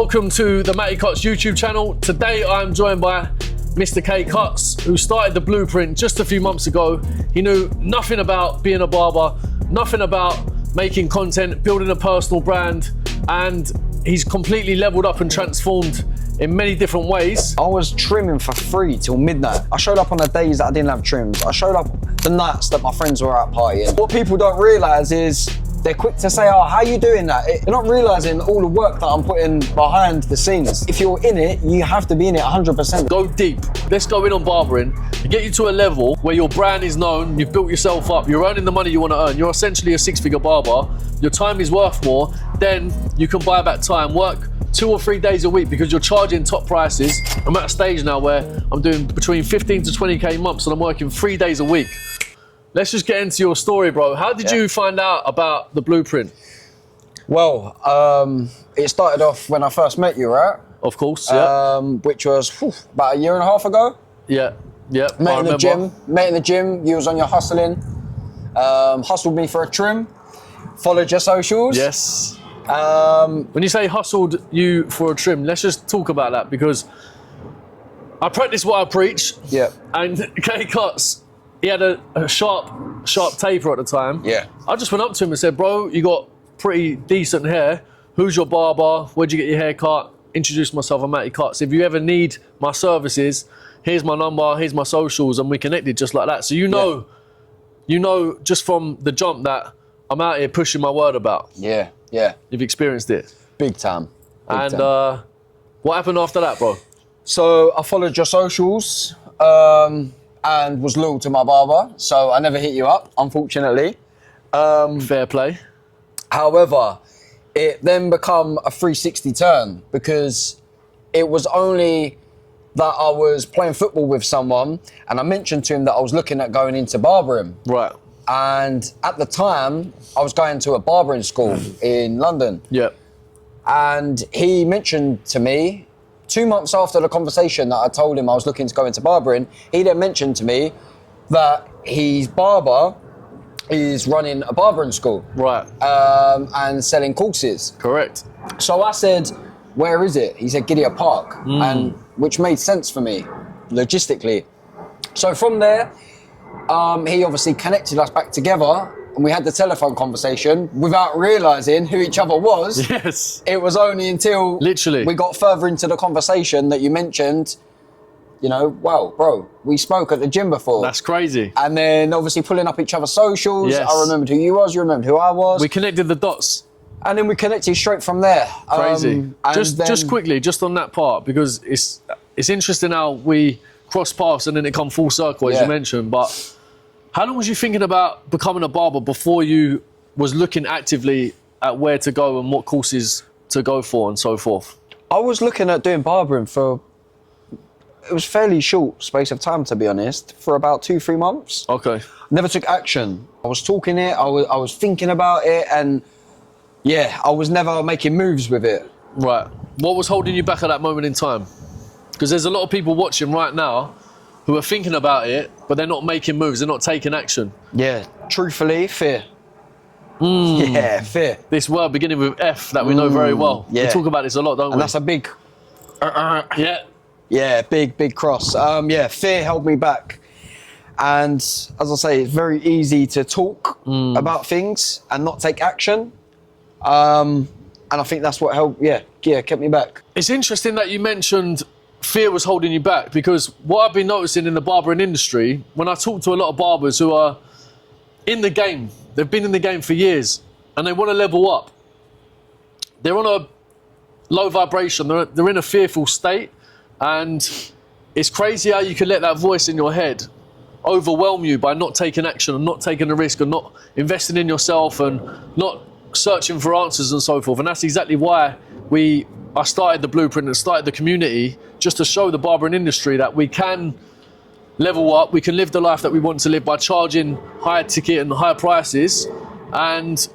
Welcome to the Matty Cuts YouTube channel. Today I'm joined by Mr. K Cuts, who started the Blueprint just a few months ago. He knew nothing about being a barber, nothing about making content, building a personal brand, and he's completely leveled up and transformed in many different ways. I was trimming for free till midnight. I showed up on the days that I didn't have trims. I showed up the nights that my friends were out partying. What people don't realise is they're quick to say, oh, how are you doing that? They're not realising all the work that I'm putting behind the scenes. If you're in it, you have to be in it 100%. Go deep. Let's go in on barbering and get you to a level where your brand is known, you've built yourself up, you're earning the money you want to earn, you're essentially a six-figure barber, your time is worth more, then you can buy back time, work 2 or 3 days a week because you're charging top prices. I'm at a stage now where I'm doing between 15 to 20K months and I'm working 3 days a week. Let's just get into your story, bro. How did you find out about the Blueprint? Well, it started off when I first met you, right? Of course, yeah. Which was about 1.5 years ago. Yeah. Met in the gym. You was on your hustling. Hustled me for a trim. Followed your socials. Yes. When you say hustled you for a trim, let's just talk about that because I practice what I preach. Yeah. And K Cuts, he had a sharp taper at the time. Yeah. I just went up to him and said, bro, you got pretty decent hair. Who's your barber? Where'd you get your hair cut? Introduced myself, I'm Matty Cuts. If you ever need my services, here's my number, here's my socials, and we connected just like that. So you know just from the jump that I'm out here pushing my word about. Yeah. You've experienced it. Big time. What happened after that, bro? So I followed your socials and was loyal to my barber. So I never hit you up, unfortunately. Fair play. However, it then become a 360 turn because it was only that I was playing football with someone and I mentioned to him that I was looking at going into barbering. Right. And at the time, I was going to a barbering school in London. Yeah. And he mentioned to me, 2 months after the conversation that I told him I was looking to go into barbering, he then mentioned to me that his barber is running a barbering school. Right. And selling courses. Correct. So I said, where is it? He said, Gideon Park, and which made sense for me, logistically. So from there, he obviously connected us back together and we had the telephone conversation without realising who each other was. Yes. It was only until literally we got further into the conversation that you mentioned, you know, wow, bro, we spoke at the gym before. That's crazy. And then obviously pulling up each other's socials. Yes. I remembered who you was, you remembered who I was. We connected the dots. And then we connected straight from there. Crazy. Just quickly, just on that part, because it's interesting how we cross paths and then it come full circle, as you mentioned, but how long was you thinking about becoming a barber before you was looking actively at where to go and what courses to go for and so forth? I was looking at doing barbering for, it was fairly short space of time, to be honest, for about 2-3 months. Okay. Never took action. I was talking it, I was thinking about it, and yeah, I was never making moves with it. Right. What was holding you back at that moment in time? Because there's a lot of people watching right now who are thinking about it, but they're not making moves, they're not taking action. Yeah, truthfully, fear. Yeah, fear. This word beginning with F that we know very well. Yeah. We talk about this a lot, don't we? And that's a big... Yeah, big cross. Fear held me back. And as I say, it's very easy to talk about things and not take action. And I think that's what kept me back. It's interesting that you mentioned fear was holding you back because what I've been noticing in the barbering industry, when I talk to a lot of barbers who are in the game, they've been in the game for years and they want to level up. They're on a low vibration, they're in a fearful state, and it's crazy how you can let that voice in your head overwhelm you by not taking action and not taking the risk and not investing in yourself and not searching for answers and so forth. And that's exactly why I started the Blueprint and started the community, just to show the barbering industry that we can level up, we can live the life that we want to live by charging higher ticket and higher prices and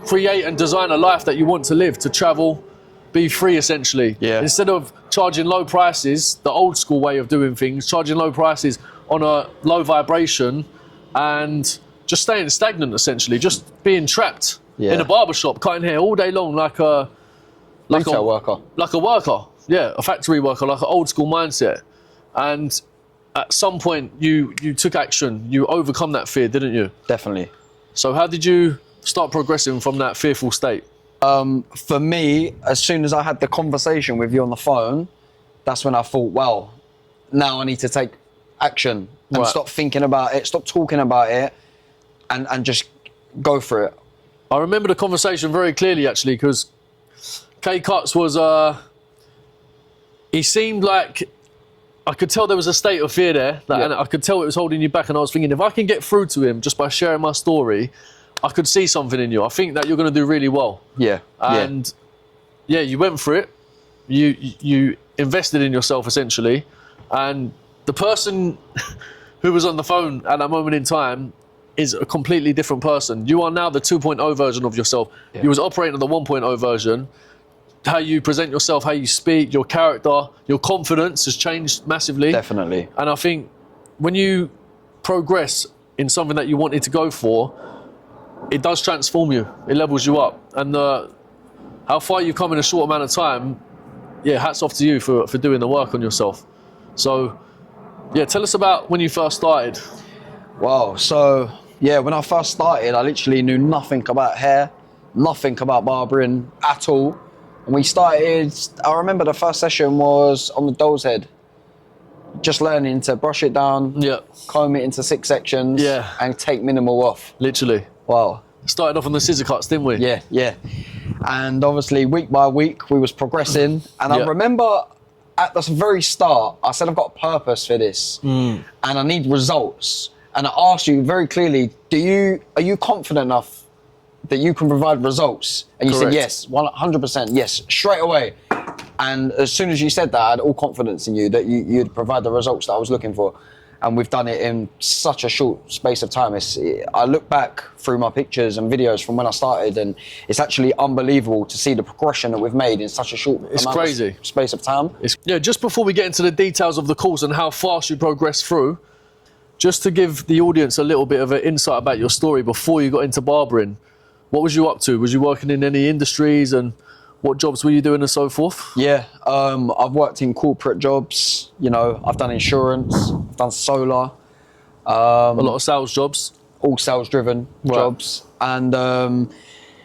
create and design a life that you want to live, to travel, be free essentially. Yeah. Instead of charging low prices, the old school way of doing things, charging low prices on a low vibration and just staying stagnant essentially, just being trapped in a barbershop, cutting hair all day long like like Retail worker. like a worker, yeah, a factory worker, like an old school mindset. And at some point, you took action, you overcome that fear, didn't you? Definitely. So how did you start progressing from that fearful state? For me, as soon as I had the conversation with you on the phone, that's when I thought, well, now I need to take action and Right. stop thinking about it, stop talking about it, and just go for it. I remember the conversation very clearly, actually, because K Cuts was, he seemed like, I could tell there was a state of fear there, that, Yeah. and I could tell it was holding you back, and I was thinking, if I can get through to him just by sharing my story, I could see something in you. I think that you're going to do really well. Yeah. And yeah, you went for it. You invested in yourself, essentially. And the person who was on the phone at that moment in time is a completely different person. You are now the 2.0 version of yourself. Yeah. You was operating on the 1.0 version. How you present yourself, how you speak, your character, your confidence has changed massively. Definitely. And I think when you progress in something that you wanted to go for, it does transform you. It levels you up. And how far you've come in a short amount of time, yeah, hats off to you for doing the work on yourself. So, yeah, tell us about when you first started. Wow. So, yeah, when I first started, I literally knew nothing about hair, nothing about barbering at all. And we started, I remember the first session was on the doll's head. Just learning to brush it down, Yeah, comb it into 6 sections, Yeah. and take minimal off. literally. Wow. Started off on the scissor cuts, didn't we? Yeah. And obviously, week by week, we was progressing. And I Yeah. remember at the very start, I said, I've got a purpose for this, Mm. and I need results. And I asked you very clearly, are you confident enough that you can provide results? And you Correct. said yes, 100%, yes, straight away. And as soon as you said that, I had all confidence in you that you'd provide the results that I was looking for. And we've done it in such a short space of time. I look back through my pictures and videos from when I started, and it's actually unbelievable to see the progression that we've made in such a short crazy. space of time. Yeah, just before we get into the details of the course and how fast you progress through, just to give the audience a little bit of an insight about your story before you got into barbering, what was you up to? Was you working in any industries, and what jobs were you doing and so forth? Yeah, I've worked in corporate jobs. You know, I've done insurance, I've done solar, A lot of sales jobs. all sales-driven Right. jobs, and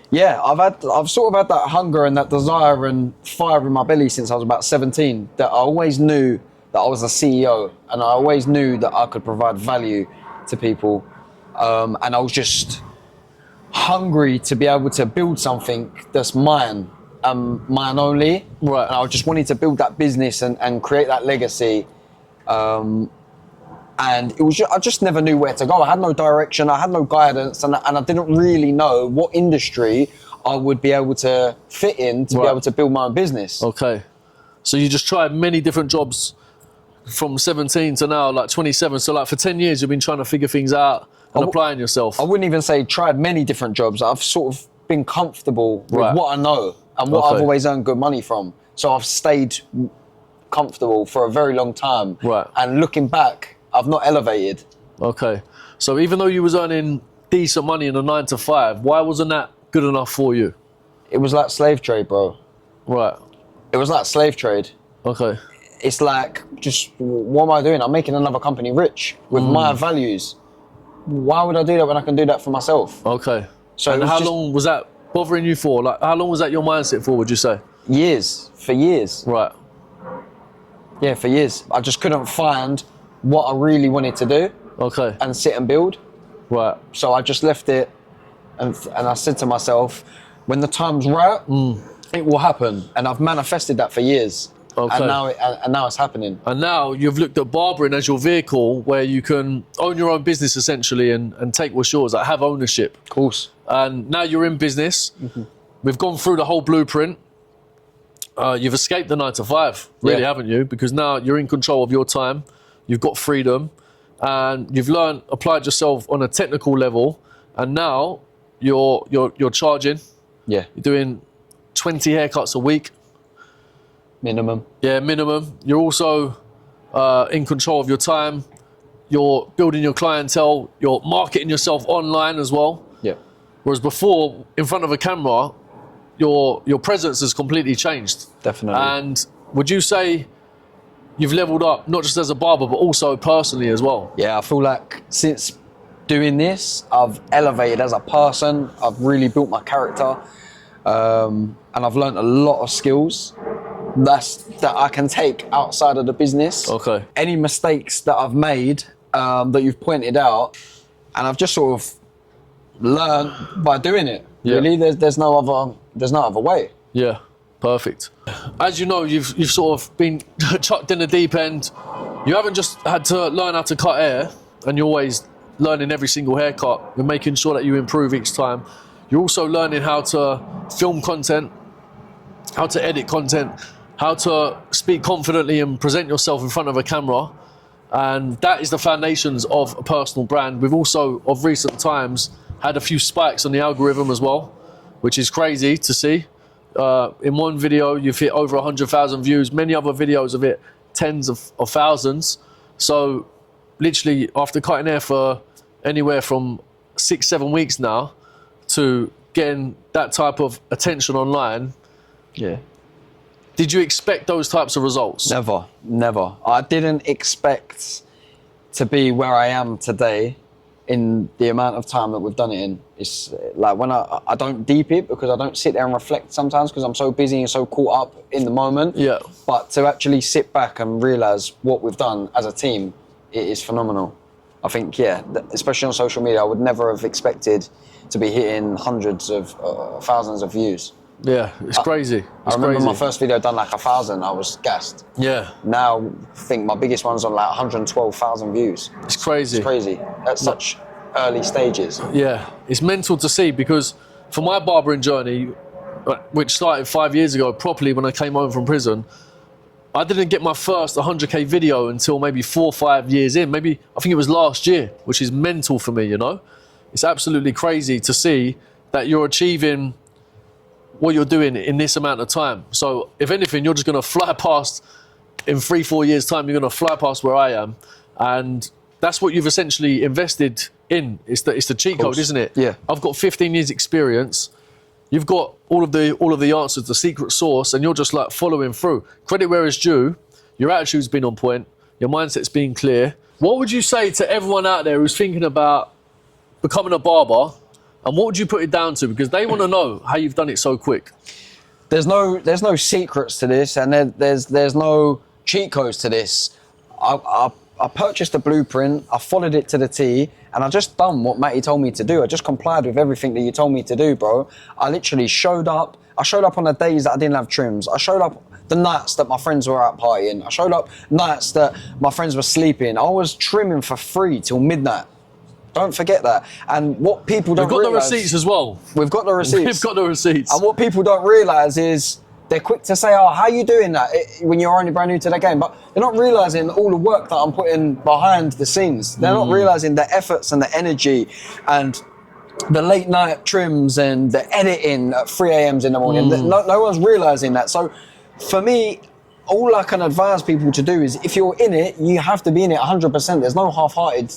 yeah, I've sort of had that hunger and that desire and fire in my belly since I was about 17. That I always knew that I was a CEO, and I always knew that I could provide value to people, and I was just hungry to be able to build something that's mine. Mine only. Right. And I just wanted to build that business and create that legacy. And it was I just never knew where to go. I had no direction, I had no guidance, and I didn't really know what industry I would be able to fit in to be Right. able to build my own business. Okay. So you just tried many different jobs from 17 to now, like 27. So like for 10 years, you've been trying to figure things out and applying yourself. I wouldn't even say tried many different jobs. I've sort of been comfortable with Right. what I know and what Okay. I've always earned good money from. So I've stayed comfortable for a very long time. Right. And looking back, I've not elevated. Okay. So even though you was earning decent money in a 9 to 5, why wasn't that good enough for you? It was like slave trade, bro. Right. It was like slave trade. Okay. It's like, just what am I doing? I'm making another company rich with my values. Why would I do that when I can do that for myself? Okay. So and it was how just- long was that bothering you for? Like, how long was that your mindset for, would you say? Years, for years. Right. Yeah, for years. I just couldn't find what I really wanted to do Okay. and sit and build. Right. So I just left it, and I said to myself, when the time's right, it will happen. And I've manifested that for years. Okay. And now it's happening. And now you've looked at barbering as your vehicle where you can own your own business essentially and take what's yours, like have ownership. Of course. And now you're in business. We've gone through the whole blueprint. You've escaped the 9 to 5, really, Yeah. haven't you? Because now you're in control of your time. You've got freedom, and you've applied yourself on a technical level. And now you're charging. Yeah, You're doing 20 haircuts a week. minimum. Yeah, minimum. You're also in control of your time. You're building your clientele. You're marketing yourself online as well. Yeah. Whereas before, in front of a camera, your presence has completely changed. Definitely. And would you say you've leveled up not just as a barber but also personally as well? Yeah, I feel like since doing this, I've elevated as a person. I've really built my character, and I've learned a lot of skills that I can take outside of the business. Okay. Any mistakes that I've made that you've pointed out, and I've just sort of learned by doing it. Yeah. Really, there's no other way. Yeah, perfect. As you know, you've sort of been chucked in the deep end. You haven't just had to learn how to cut hair, and you're always learning every single haircut. You're making sure that you improve each time. You're also learning how to film content, how to edit content, how to speak confidently and present yourself in front of a camera. And that is the foundations of a personal brand. We've also, of recent times, had a few spikes on the algorithm as well, which is crazy to see. In one video, you've hit over 100,000 views. Many other videos have hit tens of thousands. So literally, after cutting hair for anywhere from 6-7 weeks now to getting that type of attention online, Yeah. did you expect those types of results? Never. I didn't expect to be where I am today in the amount of time that we've done it in. It's like when I don't deep it because I don't sit there and reflect sometimes because I'm so busy and so caught up in the moment. Yeah. But to actually sit back and realise what we've done as a team, it is phenomenal. I think, yeah, especially on social media, I would never have expected to be hitting hundreds of thousands of views. Yeah, it's crazy. I remember my first video done like 1,000, I was gassed. Yeah, Now, I think my biggest one's on like 112,000 views. it's crazy. It's crazy at such early stages. Yeah, it's mental to see because for my barbering journey, which started 5 years ago properly when I came home from prison, I didn't get my first 100k video until maybe 4 or 5 years in. Maybe, I think it was last year, which is mental for me, you know? It's absolutely crazy to see that you're achieving what you're doing in this amount of time. So if anything, you're just going to fly past, in 3-4 years time, you're going to fly past where I am. And that's what you've essentially invested in. It's the cheat code, isn't it? Yeah. I've got 15 years experience. You've got all of the answers, the secret sauce, and you're just like following through. Credit where it's due. Your attitude's been on point. Your mindset's been clear. What would you say to everyone out there who's thinking about becoming a barber? And what would you put it down to? Because they want to know how you've done it so quick. There's no secrets to this, and there's no cheat codes to this. I purchased a blueprint, I followed it to the T, and I just done what Matty told me to do. I just complied with everything that you told me to do, bro. I literally showed up. I showed up on the days that I didn't have trims. I showed up the nights that my friends were out partying. I showed up nights that my friends were sleeping. I was trimming for free till midnight. Don't forget that. And what people don't We've got realise... the receipts as well. We've got the receipts. We've got the receipts. And what people don't realise is they're quick to say, oh, how are you doing that when you're only brand new to the game? But they're not realising all the work that I'm putting behind the scenes. They're not realising the efforts and the energy and the late night trims and the editing at 3 a.m. in the morning. No one's realising that. So for me, all I can advise people to do is if you're in it, you have to be in it 100%. There's no half-hearted.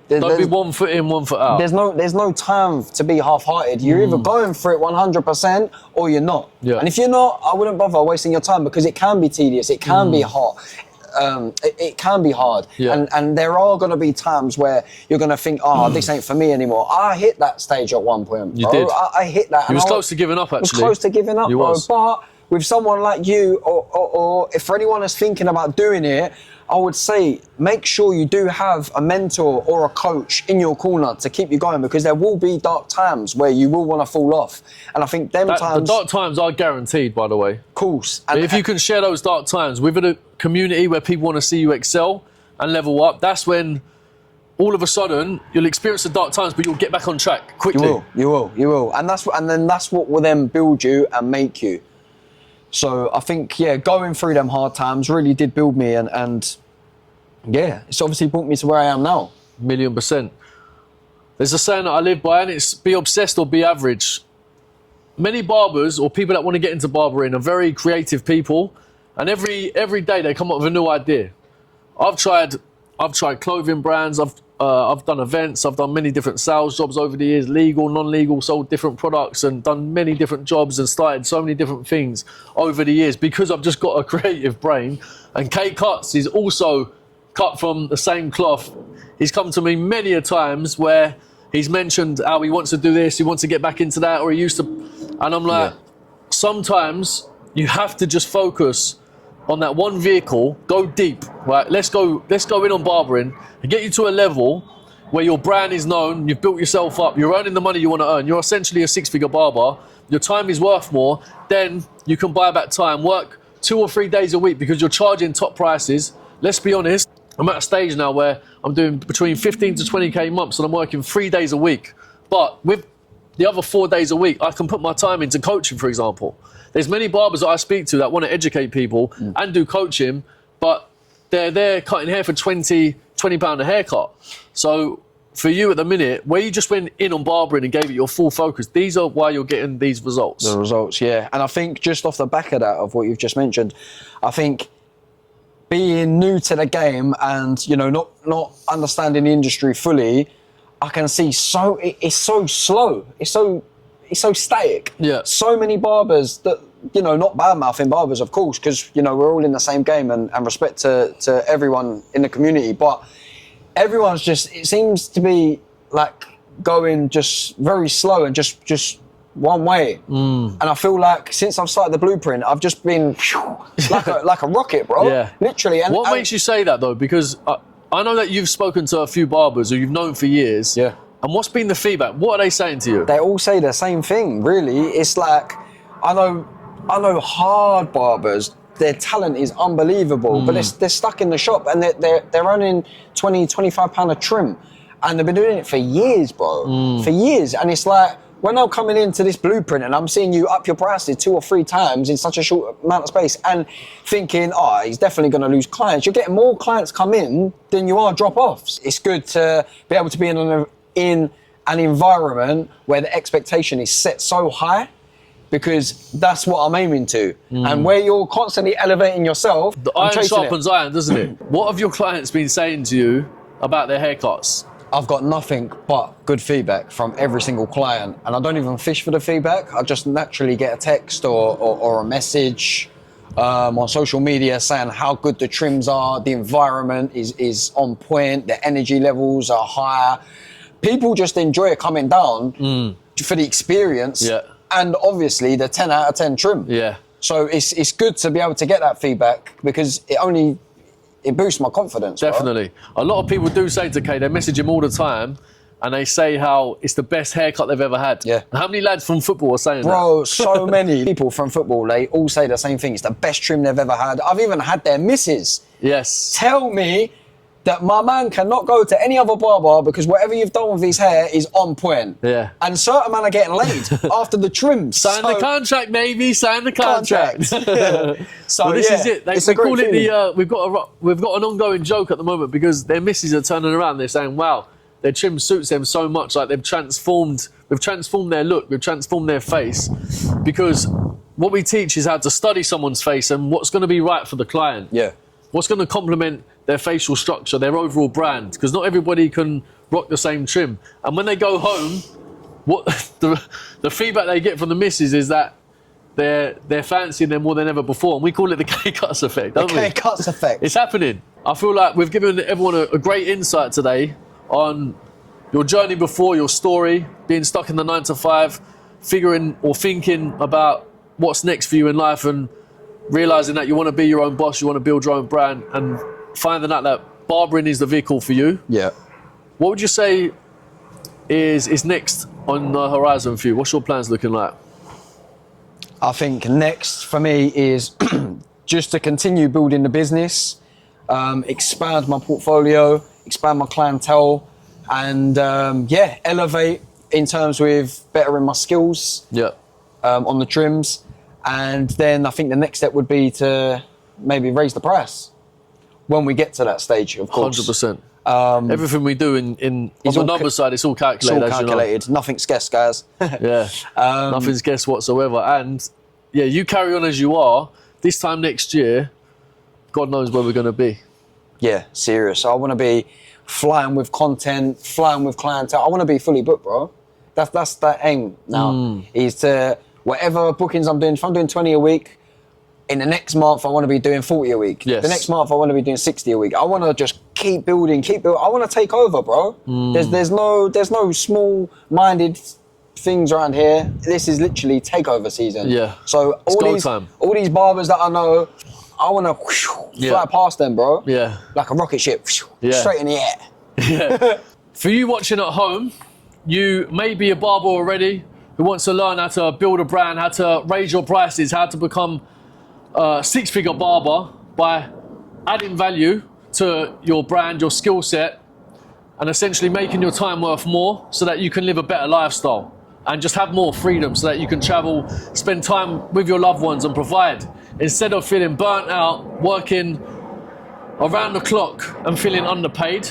Don't be 1 foot in, 1 foot out. There's no time to be half-hearted. You're either going for it 100% or you're not. Yeah. And if you're not, I wouldn't bother wasting your time because it can be tedious. It can be hot. It can be hard. Yeah. And there are going to be times where you're going to think, oh, this ain't for me anymore. I hit that stage at one point, bro. You did. I hit that. You was close to giving up, actually. I was close to giving up, You bro. was. But with someone like you, or if for anyone that's thinking about doing it, I would say make sure you do have a mentor or a coach in your corner to keep you going because there will be dark times where you will want to fall off. And I think them The times... dark times are guaranteed, by the way. Of course. But if you can share those dark times within a community where people want to see you excel and level up, that's when all of a sudden you'll experience the dark times, but you'll get back on track quickly. You will. And that's what will then build you and make you. So I think, yeah, going through them hard times really did build me and yeah, it's obviously brought me to where I am now. 1,000,000%. There's a saying that I live by and it's be obsessed or be average. Many barbers or people that want to get into barbering are very creative people and every day they come up with a new idea. I've tried clothing brands, I've I've done events, I've done many different sales jobs over the years, legal, non-legal, sold different products and done many different jobs and started so many different things over the years because I've just got a creative brain. And K Cuts is also cut from the same cloth. He's come to me many a times where he's mentioned how he wants to do this, he wants to get back into that, or he used to, and I'm like, sometimes you have to just focus on that one vehicle, go deep, right? Let's go in on barbering and get you to a level where your brand is known, you've built yourself up, you're earning the money you want to earn, you're essentially a six-figure barber, your time is worth more, then you can buy back time, work 2 or 3 days a week because you're charging top prices. Let's be honest, I'm at a stage now where I'm doing between 15 to 20K months and I'm working 3 days a week. But with the other 4 days a week, I can put my time into coaching, for example. There's many barbers that I speak to that want to educate people and do coaching, but they're there cutting hair for £20 a haircut. So for you at the minute, where you just went in on barbering and gave it your full focus, these are why you're getting these results. The results, yeah. And I think just off the back of that, of what you've just mentioned, I think being new to the game and, you know, not understanding the industry fully, I can see it's so slow. It's so static. Yeah. So many barbers that, you know, not bad-mouthing barbers, of course, because, you know, we're all in the same game and respect to everyone in the community. But everyone's just, it seems to be like going just very slow and just one way. And I feel like since I've started the Blueprint, I've just been like a rocket, bro. Yeah. Literally. And what makes you say that, though? Because I know that you've spoken to a few barbers who you've known for years. Yeah. And what's been the feedback? What are they saying to you? They all say the same thing, really. It's like, I know hard barbers, their talent is unbelievable, but they're stuck in the shop and they're earning £20-25 a trim. And they've been doing it for years, bro. For years. And it's like, when I'm coming into this Blueprint and I'm seeing you up your prices 2 or 3 times in such a short amount of space and thinking, oh, he's definitely going to lose clients. You're getting more clients come in than you are drop-offs. It's good to be able to be in an environment where the expectation is set so high, because that's what I'm aiming to. And where you're constantly elevating yourself, The iron sharpens iron, doesn't it? What have your clients been saying to you about their haircuts? I've got nothing but good feedback from every single client, and I don't even fish for the feedback. I just naturally get a text or a message on social media saying how good the trims are, the environment is on point, the energy levels are higher. People just enjoy coming down for the experience, and obviously the 10 out of 10 trim. Yeah. So it's good to be able to get that feedback because it boosts my confidence. Definitely. Bro. A lot of people do say to Kay, they message him all the time and they say how it's the best haircut they've ever had. Yeah. How many lads from football are saying that? Bro, so many people from football, they all say the same thing. It's the best trim they've ever had. I've even had their missus tell me that my man cannot go to any other barber because whatever you've done with his hair is on point. Yeah. And certain men are getting laid after the trims. Sign the contract, baby. Sign the contract. So well, this is it. They call it feeling. we've got an ongoing joke at the moment because their misses are turning around. They're saying, "Wow, their trim suits them so much. Like we've transformed their look, we've transformed their face." Because what we teach is how to study someone's face and what's going to be right for the client. Yeah. What's going to complement their facial structure, their overall brand, because not everybody can rock the same trim. And when they go home, what the feedback they get from the missus is that they're fancying them more than ever before, and we call it the K-Cuts effect, don't we? The K-Cuts effect. It's happening. I feel like we've given everyone a great insight today on your journey before, your story, being stuck in the 9 to 5, figuring or thinking about what's next for you in life, and realising that you want to be your own boss, you want to build your own brand, and finding out that barbering is the vehicle for you. Yeah. What would you say is next on the horizon for you? What's your plans looking like? I think next for me is just to continue building the business, expand my portfolio, expand my clientele, and elevate in terms with bettering my skills on the trims. And then I think the next step would be to maybe raise the price when we get to that stage, of course. 100%. Everything we do on the number side, it's all calculated. It's all calculated. As you know. Nothing's guessed, guys. Yeah. Nothing's guessed whatsoever. And yeah, you carry on as you are. This time next year, God knows where we're going to be. Yeah, serious. I want to be flying with content, flying with clientele. I want to be fully booked, bro. That's the aim now. Is to whatever bookings I'm doing. If I'm doing 20 a week, in the next month I want to be doing 40 a week. Yes. The next month I want to be doing 60 a week. I want to just keep building. I want to take over, bro. There's no small-minded things around here. This is literally takeover season. Yeah. So all these barbers that I know, I want to fly past them, bro. Yeah. Like a rocket ship, Yeah. straight in the air. Yeah. For you watching at home, you may be a barber already who wants to learn how to build a brand, how to raise your prices, how to become a six-figure barber by adding value to your brand, your skill set, and essentially making your time worth more so that you can live a better lifestyle and just have more freedom so that you can travel, spend time with your loved ones and provide instead of feeling burnt out, working around the clock and feeling underpaid.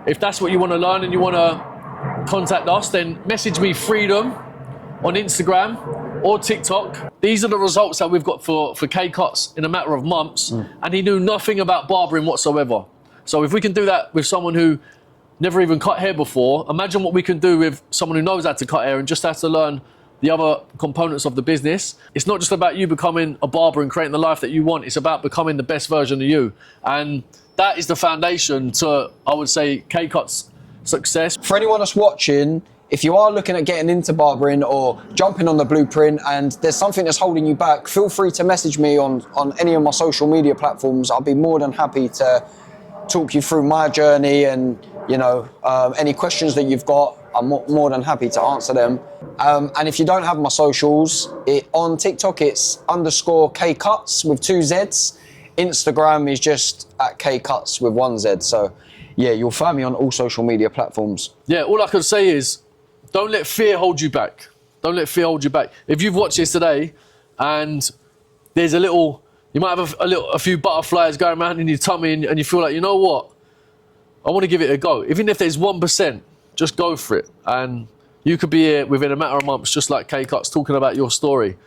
If that's what you want to learn and you want to contact us, then message me Freedom on Instagram or TikTok. These are the results that we've got for K Cuts in a matter of months, and he knew nothing about barbering whatsoever. So if we can do that with someone who never even cut hair before, imagine what we can do with someone who knows how to cut hair and just has to learn the other components of the business. It's not just about you becoming a barber and creating the life that you want, it's about becoming the best version of you. And that is the foundation to, I would say, K Cuts' success. For anyone that's watching, if you are looking at getting into barbering or jumping on the blueprint and there's something that's holding you back, feel free to message me on any of my social media platforms. I'll be more than happy to talk you through my journey and, you know, any questions that you've got, I'm more than happy to answer them. And if you don't have my socials, on TikTok it's _K Cuts with 2 Zs. Instagram is just at K Cuts with 1 Z. So yeah, you'll find me on all social media platforms. Yeah, all I can say is, don't let fear hold you back. Don't let fear hold you back. If you've watched this today and there's you might have a few butterflies going around in your tummy and you feel like, you know what? I want to give it a go. Even if there's 1%, just go for it. And you could be here within a matter of months, just like K Cuts, talking about your story.